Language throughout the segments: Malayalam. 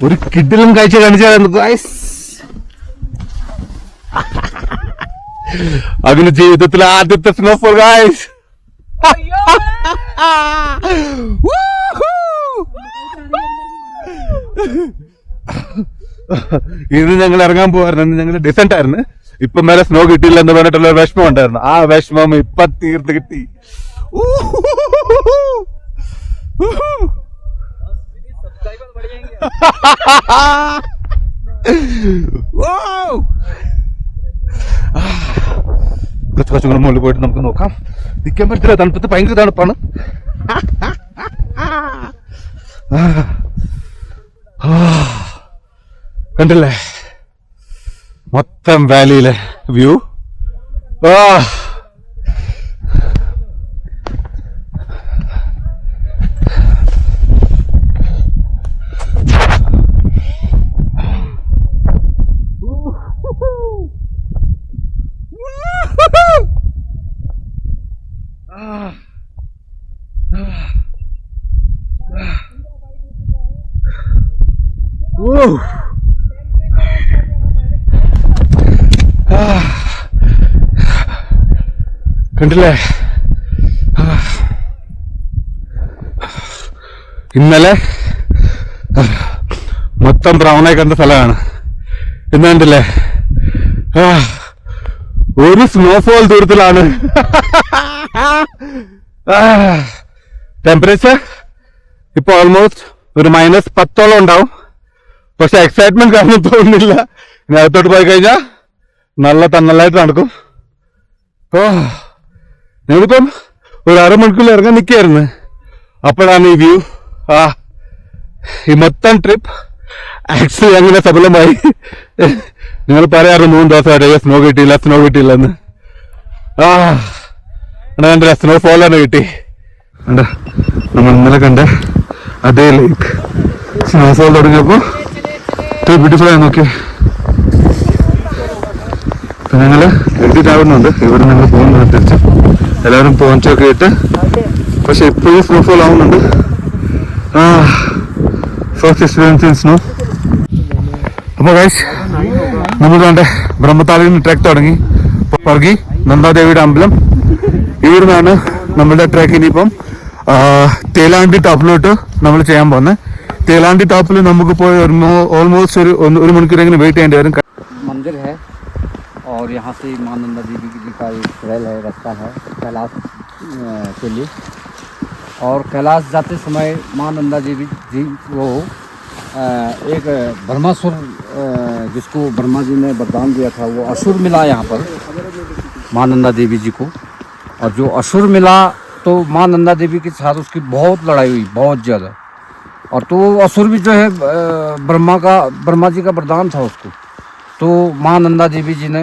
ഒരു കിഡിലും കാഴ്ച കാണിച്ചായിരുന്നു ഗൈസ്. അതിന് ജീവിതത്തിലെ ആദ്യത്തെ സ്നോഫോൾ ഗൈസ്. ഇന്ന് ഞങ്ങൾ ഇറങ്ങാൻ പോവായിരുന്നു. ഞങ്ങൾ ഡിസെന്റ് ആയിരുന്നു. ഇപ്പൊ മേലെ സ്നോ കിട്ടിയില്ല എന്ന് പറഞ്ഞിട്ടുള്ള വിഷമം ഉണ്ടായിരുന്നു. ആ വിഷമം ഇപ്പൊ തീർത്ത് കിട്ടി. കുറച്ചും കൂടെ മുകളിൽ പോയിട്ട് നമുക്ക് നോക്കാം. നിൽക്കാൻ പറ്റില്ല, തണുപ്പത്ത് ഭയങ്കര തണുപ്പാണ്. കണ്ടില്ലേ മൊത്തം വാലിയിലെ വ്യൂ. കണ്ടില്ലേ ഇന്നലെ മൊത്തം ബ്രൗണായി കണ്ട സ്ഥലമാണ്. ഇന്ന് കണ്ടില്ലേ ഒരു സ്നോഫോൾ ദൂരത്തിലാണ്. ടെമ്പറേച്ചർ ഇപ്പൊ ഓൾമോസ്റ്റ് ഒരു -10 ഉണ്ടാവും. പക്ഷെ എക്സൈറ്റ്മെന്റ് കാരണം തോന്നുന്നില്ല. ഇനി അകത്തോട്ട് പോയി കഴിഞ്ഞാൽ നല്ല തന്നലായിട്ട് നടക്കും. ഞങ്ങളിപ്പം ഒരു അരമണിക്കൂറിൽ ഇറങ്ങാൻ നിൽക്കുകയായിരുന്നു. അപ്പോഴാണ് ഈ വ്യൂ. ഈ മൊത്തം ട്രിപ്പ് ആക്ച്വലി അങ്ങനെ സഫലമായി. നിങ്ങൾ പറയാറുണ്ട് 3 ദിവസമായിട്ട് സ്നോ കിട്ടിയില്ല എന്ന്. കണ്ടില്ല, സ്നോഫോൾ തന്നെ കിട്ടി. നമ്മൾ ഇന്നലെ കണ്ട അതേ ലേക്ക് സ്നോഫോൾ തുടങ്ങിയപ്പോ ബ്യൂട്ടിഫുൾ ആയി. നോക്കി ഞങ്ങള് എക്സിറ്റ് ആവുന്നുണ്ട്. ഇവിടെ ഞങ്ങൾ പോകുന്നത് തിരിച്ച് എല്ലാവരും പോഞ്ചൊക്കെ ഇട്ട്. പക്ഷെ ഇപ്പോഴും സ്നോഫോൾ ആവുന്നുണ്ട്. First experience in snow. അപ്പൊ ഗൈസ് നമ്മൾ കണ്ട ബ്രഹ്മത്താളിൽ നിന്ന് ട്രക്ക് തുടങ്ങി പറകി നന്ദാദേവിയുടെ അമ്പലം. ഇവിടുന്നാണ് നമ്മളുടെ ട്രക്ക്. ഇനിയിപ്പം തേലാണ്ടി ടോപ്പിലോട്ട് നമ്മൾ ചെയ്യാൻ പോകുന്നത്. തേലാണ്ടി ടോപ്പിൽ നമുക്ക് പോയി ഓൾമോസ്റ്റ് ഒരു മണിക്കൂർ വെയിറ്റ് ചെയ്യേണ്ടി വരും. मंदिर है और यहाँ से माँ नंदा देवी जी का एक ट्रेल है, रास्ता है कैलाश के लिए. और कैलाश जाते समय माँ नंदा देवी जी वो एक ब्रह्मासुर जिसको ब्रह्मा जी ने वरदान दिया था वो असुर मिला यहाँ पर माँ नंदा देवी जी को. और जो असुर मिला तो माँ नंदा देवी के साथ उसकी बहुत लड़ाई हुई, बहुत ज़्यादा. और तो असुर भी जो है ब्रह्मा जी का वरदान था उसको. तो माँ नंदा देवी जी ने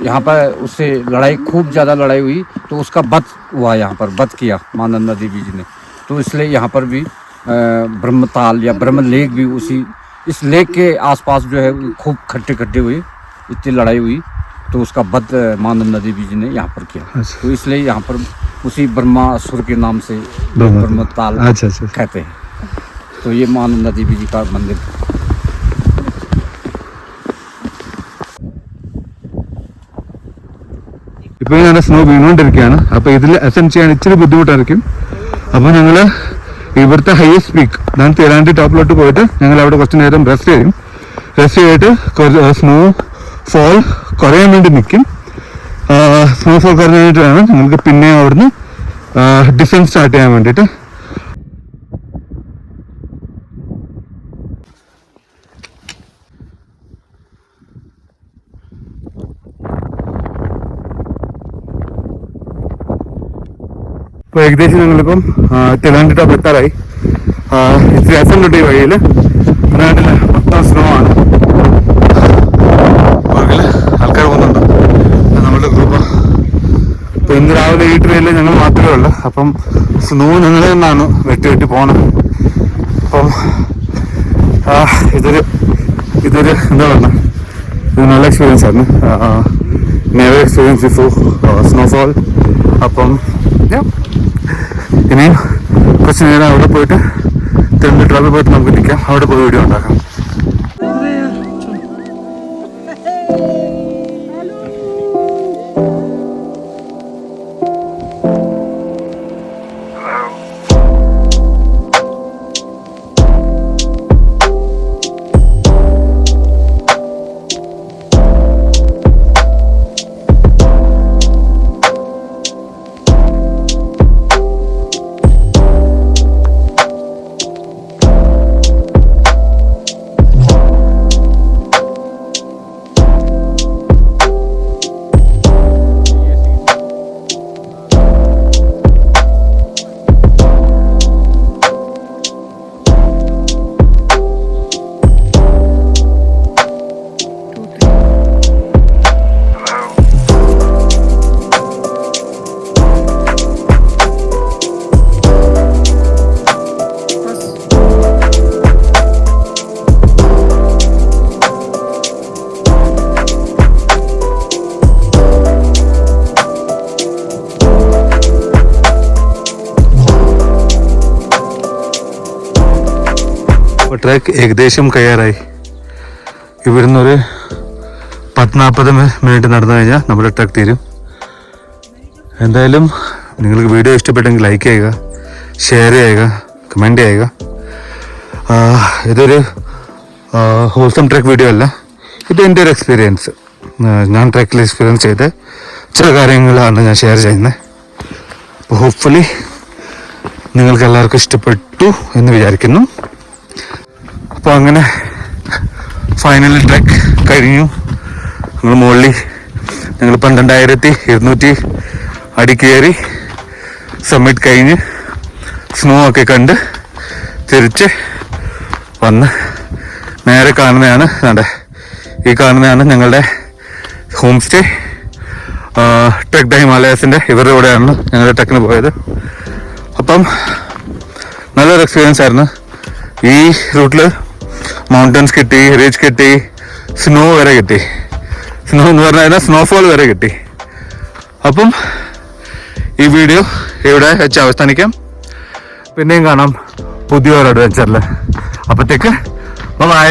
यहाँ पर उससे खूब ज़्यादा लड़ाई हुई. तो उसका वध हुआ, यहाँ पर वध किया माँ नंदा देवी जी ने. तो इसलिए यहाँ पर भी ब्रह्मताल या ब्रह्म लेक भी इस लेक के आसपास जो है खूब खड्डे हुए, इतनी लड़ाई हुई. तो उसका वध माँ नंदा देवी जी ने यहाँ पर किया. तो इसलिए यहाँ पर उसी ब्रह्मासुर के नाम से ब्रह्मताल कहते हैं. तो ये माँ नंदा देवी जी का मंदिर है. ഇപ്പൊ ഞാൻ സ്നോ വീണുകൊണ്ടിരിക്കുകയാണ്. അപ്പൊ ഇതിൽ അസെൻഡ് ചെയ്യാൻ ഇച്ചിരി ബുദ്ധിമുട്ടായിരിക്കും. അപ്പൊ ഞങ്ങള് ഇവിടുത്തെ ഹയസ്റ്റ് പീക്ക് ഞാൻ തേലാണ്ടി ടോപ്പിലോട്ട് പോയിട്ട് ഞങ്ങൾ അവിടെ കുറച്ച് നേരം റെസ്റ്റ് ചെയ്യും. റെസ്റ്റ് ചെയ്തിട്ട് സ്നോ ഫോൾ കുറയാൻ വേണ്ടി നിൽക്കും. സ്നോഫോൾ കുറഞ്ഞു വേണ്ടിയിട്ട് വേണം നിങ്ങൾക്ക് പിന്നെ അവിടുന്ന് ഡിസെൻറ്റ് സ്റ്റാർട്ട് ചെയ്യാൻ വേണ്ടിയിട്ട്. ഇപ്പോൾ ഏകദേശം ഞങ്ങളിപ്പം തേലാണ്ടി ടോപ്പ് എത്താറായി. ഇത്തിരി അസെൻഡ് ഈ വഴിയിൽ നാട്ടിൽ മൊത്തം സ്നോ ആണ്. ആൾക്കാർ പോകുന്നുണ്ട്, നമ്മളുടെ ഗ്രൂപ്പ്. ഇപ്പൊ ഇന്ന് രാവിലെ ഈ ട്രെയിനിൽ ഞങ്ങൾ മാത്രമേ ഉള്ളൂ. അപ്പം സ്നോ ഞങ്ങൾ തന്നെയാണ് വെട്ടി പോകണം. അപ്പം ഇതൊരു എന്താ പറയുക, ഇത് നല്ല എക്സ്പീരിയൻസ് ആണ്. Never experience before snowfall. അപ്പം ഇനിയും കുറച്ച് നേരം അവിടെ പോയിട്ട് തിരുവനന്തപുരം ഡ്രോപ്പിൽ പോയിട്ട് നമുക്ക് നിൽക്കാം, അവിടെ പോയി വീഡിയോ ഉണ്ടാക്കാം. ട്രക്ക് ഏകദേശം കയ്യാറായി. ഇവിടുന്ന് ഒരു 10-40 മിനിറ്റ് നടന്നു കഴിഞ്ഞാൽ നമ്മുടെ ട്രക്ക് തീരും. എന്തായാലും നിങ്ങൾക്ക് വീഡിയോ ഇഷ്ടപ്പെട്ടെങ്കിൽ ലൈക്ക് ചെയ്യുക, ഷെയർ ചെയ്യുക, കമൻറ്റ് ചെയ്യുക. ഇതൊരു ഹോൾസം ട്രക്ക് വീഡിയോ അല്ല, ഇത് എൻ്റെ ഒരു എക്സ്പീരിയൻസ്. ഞാൻ ട്രക്കിൽ എക്സ്പീരിയൻസ് ചെയ്ത ചില കാര്യങ്ങളാണ് ഞാൻ ഷെയർ ചെയ്യുന്നത്. അപ്പോൾ ഹോപ്പ്ഫുള്ളി നിങ്ങൾക്ക് എല്ലാവർക്കും ഇഷ്ടപ്പെട്ടു എന്ന് വിചാരിക്കുന്നു. അപ്പോൾ അങ്ങനെ ഫൈനൽ ട്രക്ക് കഴിഞ്ഞു. ഞങ്ങൾ മുകളിൽ ഞങ്ങൾ 12,200 അടി കയറി സമ്മിറ്റ് കഴിഞ്ഞ് സ്നോ ഒക്കെ കണ്ട് തിരിച്ച് വന്ന് നേരെ കാണുന്നതാണ് ഈ കാണുന്നതാണ് ഞങ്ങളുടെ ഹോം സ്റ്റേ. ട്രക്ക് ദ ഹിമാലയസിൻ്റെ ഇവരുടെ കൂടെയാണ് ഞങ്ങളുടെ ട്രക്കിന് പോയത്. അപ്പം നല്ലൊരു എക്സ്പീരിയൻസ് ആയിരുന്നു. ഈ റൂട്ടിൽ മൗണ്ടൻസ് കിട്ടി, റിച്ച് കിട്ടി, സ്നോ വരെ കിട്ടി. സ്നോ എന്ന് പറഞ്ഞാൽ സ്നോഫോൾ വരെ കിട്ടി. അപ്പം ഈ വീഡിയോ ഇവിടെ വെച്ച് അവസാനിക്കാം. പിന്നെയും കാണാം പുതിയൊരു അഡ്വഞ്ചറിൽ. അപ്പോഴത്തേക്ക് ബൈ.